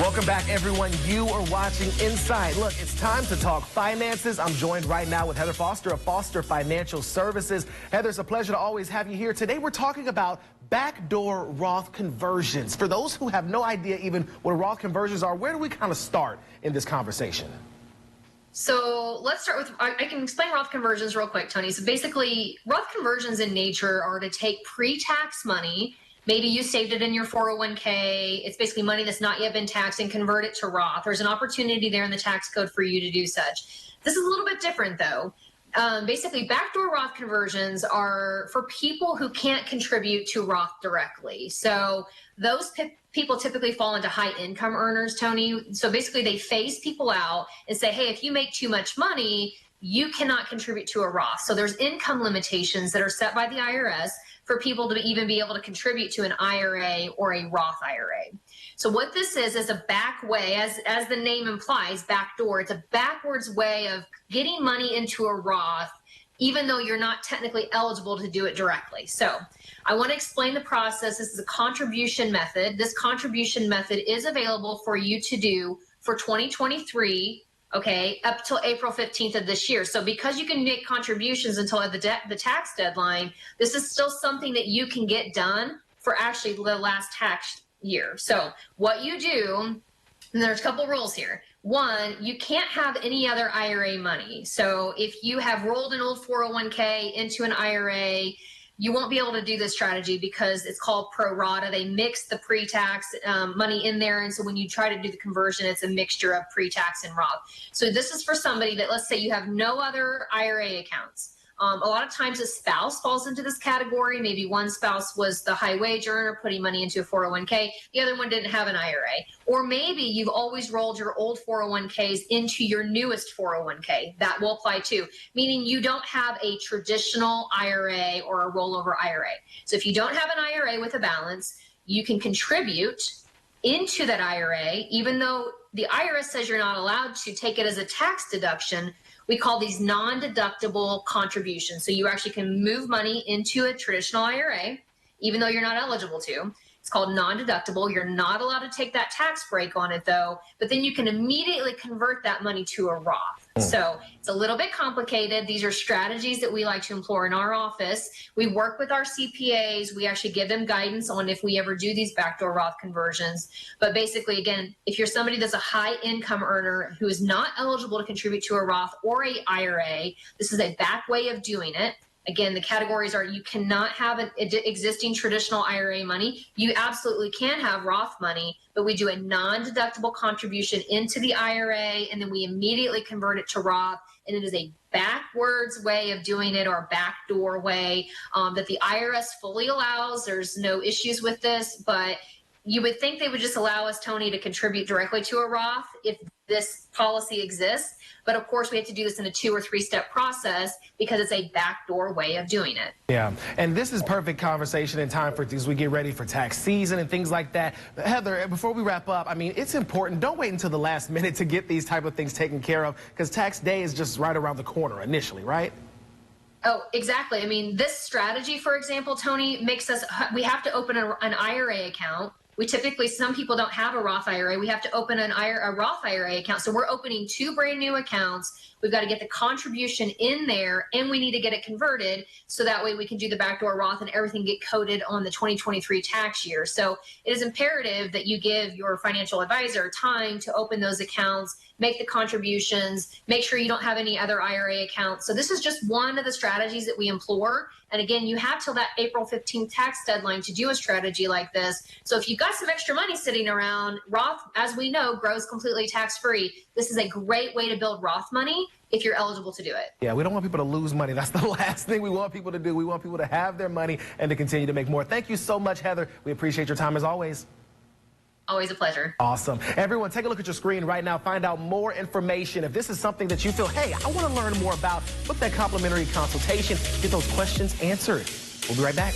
Welcome back, everyone. You are watching Inside. Look, it's time to talk finances. I'm joined right now with Heather Foster of Foster Financial Services. Heather, it's a pleasure to always have you here. Today, we're talking about backdoor Roth conversions. For those who have no idea even what Roth conversions are, where do we kind of start in this conversation? So let's start with, I can explain Roth conversions real quick, Tony. So basically, Roth conversions in nature are to take pre-tax money. Maybe you saved it in your 401k. It's basically money that's not yet been taxed, and convert it to Roth. There's an opportunity there in the tax code for you to do such. This is a little bit different, though. Basically, backdoor Roth conversions are for people who can't contribute to Roth directly. So those people typically fall into high income earners, Tony. So basically, they phase people out and say, hey, if you make too much money, you cannot contribute to a Roth. So there's income limitations that are set by the IRS for people to even be able to contribute to an IRA or a Roth IRA. So what this is a back way, as the name implies, backdoor. It's a backwards way of getting money into a Roth, even though you're not technically eligible to do it directly. So I want to explain the process. This is a contribution method. This contribution method is available for you to do for 2023. Okay, up till April 15th of this year. So because you can make contributions until the tax deadline, this is still something that you can get done for actually the last tax year. So what you do, and there's a couple rules here. One, you can't have any other IRA money. So if you have rolled an old 401k into an IRA, you won't be able to do this strategy because it's called pro rata. They mix the pre-tax money in there. And so when you try to do the conversion, it's a mixture of pre-tax and Roth. So this is for somebody that, let's say you have no other IRA accounts. A lot of times a spouse falls into this category. Maybe one spouse was the high wage earner putting money into a 401k. The other one didn't have an IRA. Or maybe you've always rolled your old 401ks into your newest 401k. That will apply too, meaning you don't have a traditional IRA or a rollover IRA. So if you don't have an IRA with a balance, you can contribute into that IRA, even though the IRS says you're not allowed to take it as a tax deduction. We call these non-deductible contributions. So you actually can move money into a traditional IRA, even though you're not eligible to. It's called non-deductible. You're not allowed to take that tax break on it, though, but then you can immediately convert that money to a Roth. So it's a little bit complicated. These are strategies that we like to employ in our office. We work with our CPAs. We actually give them guidance on if we ever do these backdoor Roth conversions. But basically, again, if you're somebody that's a high income earner who is not eligible to contribute to a Roth or a IRA, this is a back way of doing it. Again, the categories are you cannot have an existing traditional IRA money. You absolutely can have Roth money, but we do a non-deductible contribution into the IRA, and then we immediately convert it to Roth. And it is a backwards way of doing it, or a backdoor way that the IRS fully allows. There's no issues with this, but you would think they would just allow us, Tony, to contribute directly to a Roth if this policy exists. But of course, we have to do this in a 2 or 3 step process because it's a backdoor way of doing it. Yeah, and this is perfect conversation in time for as we get ready for tax season and things like that. Heather, before we wrap up, I mean, it's important. Don't wait until the last minute to get these type of things taken care of, because tax day is just right around the corner initially, right? Oh, exactly. I mean, this strategy, for example, Tony, makes us, we have to open an IRA account. We typically, some people don't have a Roth IRA. We have to open a Roth IRA account. So we're opening 2 brand new accounts. We've got to get the contribution in there, and we need to get it converted so that way we can do the backdoor Roth and everything get coded on the 2023 tax year. So it is imperative that you give your financial advisor time to open those accounts, make the contributions, make sure you don't have any other IRA accounts. So this is just one of the strategies that we implore. And again, you have till that April 15th tax deadline to do a strategy like this. So if you've got some extra money sitting around, Roth, as we know, grows completely tax-free. This is a great way to build Roth money if you're eligible to do it. Yeah, we don't want people to lose money. That's the last thing we want people to do. We want people to have their money and to continue to make more. Thank you so much, Heather. We appreciate your time as always. Always a pleasure. Awesome. Everyone, take a look at your screen right now. Find out more information. If this is something that you feel, hey, I want to learn more about, book that complimentary consultation. Get those questions answered. We'll be right back.